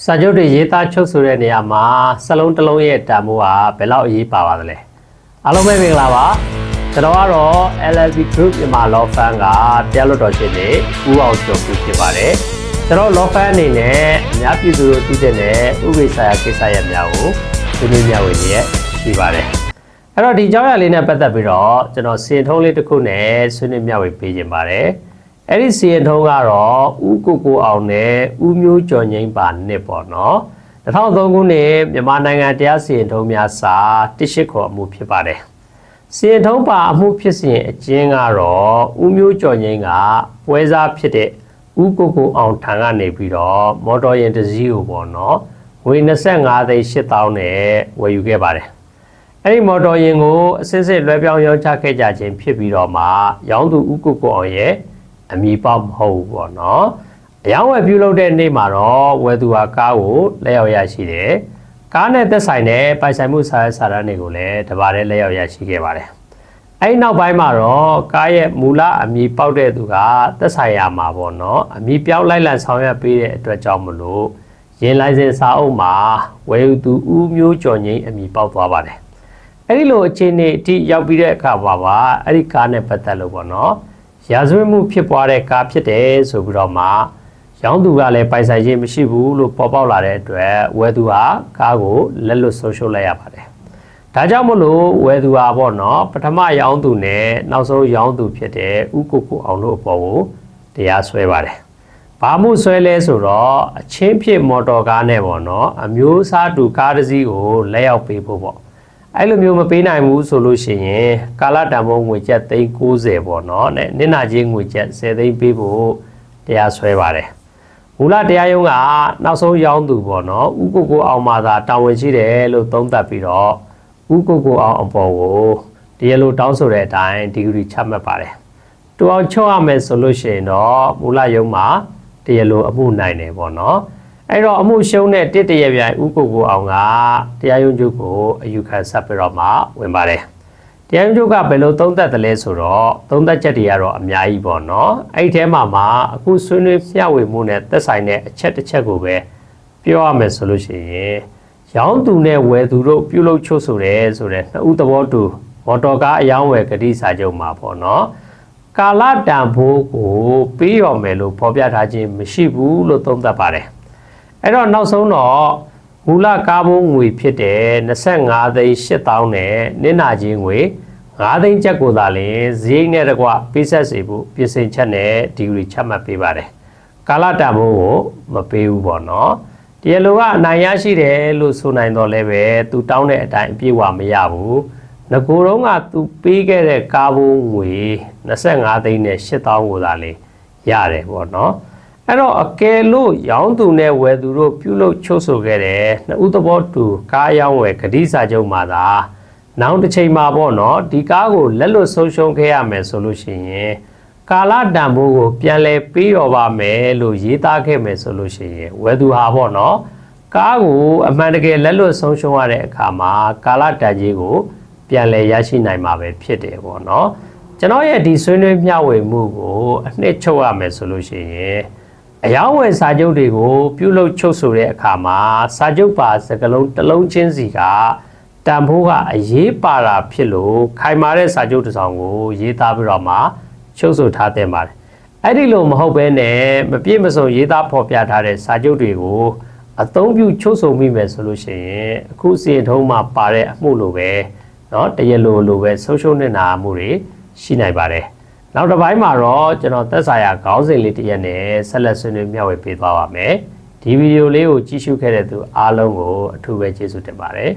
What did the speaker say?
စာချုပ်တွေရေးသားချုပ်ဆိုတဲ့နေရာမှာစလုံးတစ်လုံးရဲ့တန်ဖိုးဟာဘယ်လောက်အရေးပါပါသလဲအားလုံးပဲမင်္ဂလာပါကျွန်တော်ကတော့ LLB Group မြန်မာ Law Firm ကတရားလွှတ်တော်ရှင်းနေဦးအောင်ကျော်ဖြစ်ပါတယ်ကျွန်တော် Law Firm အနေနဲ့အများပြည်သူတို့သိတဲ့ဥပဒေဆိုင်ရာကိစ္စရပ်များကိုဆွေးနွေးမျှဝေနေရရှိပါတယ်အဲ့တော့ဒီအကြောင်းအရာလေးနဲ့ပတ်သက်ပြီးတော့ကျွန်တော်စီရင်ထုံးလေးတစ်ခုနဲ့ဆွေးနွေးမျှဝေပေးခြင်းပါတယ်အဲ့ဒီစီရင်ထုံးကတော့ဦးကိုအောင်နဲ့ဦးမျိုးကျော်ငိမ့်ပါနှစ်ပေါ့နော်2003ခုနှစ်မြန်မာနိုင်ငံတရားစီရင်ထုံးများစာ18ခေါ်အမှုဖြစ်ပါတယ်စီရင်ထုံးပါအမှုဖြစ်စဉ်အကျဉ်းကတော့ဦးမျိုးကျော်ငိမ့်ကပွဲစားဖြစ်တဲ့ဦးကိုအောင်ထံကနေပြီးတော့မော်တော်ယာဉ်တစ်စီးကိုပေါ့နော်ငွေ25သိန်း8000နဲ့ဝယ်ယူခဲ့ပါတယ်အဲ့ဒီမော်တော်ယာဉ်ကိုအစစ်စစ်လွှဲပြောင်းရောင်းချခဲ့ကြခြင်းဖြစ်ပြီးတော့မှရောင်းသူဦးကိုအောင်ရဲ့အမည်ပေါက်မဟုတ်ဘူးပေါ့နော်အယောင်းဝယ်ပြုလုပ်တဲ့နေ့မှာတော့ဝယ်သူဟာကားကိုလက်ရောက်ရရှိတယ်ကားနဲ့သက်ဆိုင်တဲ့ပိုင်ဆိုင်မှုစာရွက်စာတမ်းတွေကိုလည်းတပါးတည်းလက်ရောက်ရရှိခဲ့ပါတယ်အဲဒီနောက်ပိုင်းမှာတော့ကားရဲ့မူလအမည်ပေါက်တဲ့သူကသက်ဆိုင်ရာမှာပေါ့နော်အမည်ပြောင်းလိုက်လံဆောင်ရွက်ပေးတဲ့အတွက်ကြောင့်မလို့ယာဉ်လိုင်စင်စာအုပ်မှာဝယ်ယူသူဦးမျိုးကျော်ငိမ့်အမည်ပေါက်သွားပါတယ်အဲဒီလိုအခြေအနေအထိရောက်ပြီးတဲ့အခါမှာပါအဲ့ဒီကားနဲ့ပတ်သက်လို့ပေါ့နော်ရာဇဝတ်မှုဖြစ်ပွားတဲ့ကားဖြစ်တယ်ဆိုပြီးတော့မှရောင်းသူကလည်းပိုင်ဆိုင်ခြင်းမရှိဘူးလို့ပေါ်ပေါက်လာတဲ့အတွက်ဝယ်သူဟာကားကိုလက်လွတ်ဆုံးရှုံးလိုက်ရပါတယ်။ဒါကြောင့်မလို့ဝယ်သူဟာပေါ့နော်ပထမရောင်းသူနဲ့နောက်ဆုံးရောင်းသူဖြစ်တဲ့ဦးကိုအောင်တို့အပေါ်ကိုတရားစွဲပါတယ်။ဘာမှုစွဲလဲဆိုတော့အချင်းဖြစ်မော်တော်ကားနဲ့ပေါ့နော်အမျိုးအစားတူကားတစ်စီးကိုလက်ရောက်ပေးဖို့ပေါ့အဲ့လိုမျိုးမပေးနိုင်ဘူးဆိုလို့ရှိရင်ကာလတန်ဖိုးငွေကျပ်390ပေါ့နော်နဲ့နစ်နာချင်းငွေကျပ်10သိန်းပေးဖို့တရားစွဲပါတယ်မူလတရားရုံးကနောက်ဆုံးရောင်းသူပေါ့နော်ဦးကိုအောင်မှသာတာဝန်ရှိတယ်လို့သုံးသပ်ပြီးတော့ဦးကိုအောင်အပေါ်ကိုတရားလိုတောင်းဆိုတဲ့အတိုင်းဒီဂရီချမှတ်ပါတယ်တူအောင်ချုပ်ရမယ်ဆိုလို့ရှိရင်တော့မူလရုံးမှာတရားလိုအမှုနိုင်တယ်ပေါ့နော်အဲ့တော့အမှုရှုံးတဲ့တစ်တရပြိုင်ဦးကိုအောင်ကတရားရုံးချုပ်ကိုအယူခံဆက်ပြီးတော့မှဝင်ပါတယ်တရားရုံးချုပ်ကဘယ်လိုသုံးသပ်တယ်လဲဆိုတော့သုံးသပ်ချက်တွေကတော့အများကြီးပေါ့နော်အဲ့ဒီထဲမှာအခုဆွေးနွေးမျှဝေမှုနဲ့သက်ဆိုင်တဲ့အချက်တစ်ချက်ကိုပဲပြောရမယ်ဆိုလို့ရှိရင်ရောင်းသူနဲ့ဝယ်သူတို့ပြုလုပ်ချုပ်ဆိုတဲ့နှစ်ဦးသဘောတူမော်တော်ကားအယောင်းဝယ်ကတိစာချုပ်မှာပေါ့နော်ကာလတန်ဖိုးကိုပေးရမယ်လို့ဖော်ပြထားခြင်းမရှိဘူးလို့သုံးသပ်ပါတယ်အဲ့တော့နောက်ဆုံးတော့မူလကားဘုံငွေဖြစ်တဲ့25သိန်း8000နဲ့နစ်နာချင်းငွေ5သိန်းကျပ်ကိုသာလျှင်ဈေးနဲ့တကွပေးဆက်စေဖို့ပြင်ဆင်ချက်နဲ့ဒီဂရီချမှတ်ပေးပါတယ်ကာလတန်ဖိုးကိုမပေးဘူးပေါ့နော်တရားလိုကအနိုင်ရရှိတယ်လို့ဆိုနိုင်တော့လည်းပဲသူတောင်းတဲ့အတိုင်းအပြည့်အဝမရဘူးငကိုယ်တော့ကသူပေးခဲ့တဲ့ကားဘုံငွေ25သိန်းနဲ့8000ကိုသာလေရတယ်ပေါ့နော်အဲ့တော့အကယ်လို့ရောင်းသူနဲ့ဝယ်သူတို့ပြုလုပ်ချုပ်ဆိုခဲ့တဲ့နှစ်ဦးသဘောတူကားရောင်းဝယ်ကတိစာချုပ်မှာသာနောက်တစ်ချိန်မှာပေါ့နော်ဒီကားကိုလက်လွတ်ဆုံးရှုံးခဲ့ရမယ်ဆိုလို့ရှိရင်ကာလတန်ဖိုးကိုပြန်လဲပေးရပါမယ်လို့ရေးသားခဲ့မယ်ဆိုလို့ရှိရင်ဝယ်သူဟာပေါ့နော်ကားကိုအမှန်တကယ်လက်လွတ်ဆုံးရှုံးရတဲ့အခါမှာကာလတန်ကြီးကိုပြန်လဲရရှိနိုင်မှာပဲဖြစ်တယ်ပေါ့နော်ကျွန်တော်ရဲ့ဒီဆွေးနွေးမျှဝေမှုကိုအနှစ်ချုပ်ရမယ်ဆိုလို့ရှိရင်အယောင်းဝယ်စာချုပ်တွေကိုပြုလုပ်ချုပ်ဆိုတဲ့အခါမှာစာချုပ်ပါစကားလုံးတစ်လုံးချင်းစီကတန်ဖိုးကအရေးပါတာဖြစ်လို့ခိုင်မာတဲ့စာချုပ်တစ်စောင်ကိုရေးသားပြီးတော့မှချုပ်ဆိုထားတဲ့ပါတယ်အဲ့ဒီလိုမဟုတ်ဘဲနဲ့မပြည့်မစုံရေးသားဖော်ပြထားတဲ့စာချုပ်တွေကိုအသုံးပြုချုပ်ဆိုမိမယ်ဆိုလို့ရှိရင်အခုစီရင်ထုံးမှာပါတဲ့အမှုလိုပဲเนาะတရားလိုပဲဆုံးရှုံးနေတာမှုတွေရှိနိုင်ပါတယ်နောက်တစ်ပိုင်းမှာတော့ကျွန်တော်သက်ဆိုင်ရာခေါင်းစဉ်လေးတစ်ရက်နဲ့ဆက်လက်ဆွေးနွေးမျှဝေပေးသွားပါမယ်ဒီဗီဒီယိုလေးကိုကြည့်ရှုခဲ့တဲ့သူအားလုံးကိုအထူးပဲကျေးဇူးတင်ပါတယ်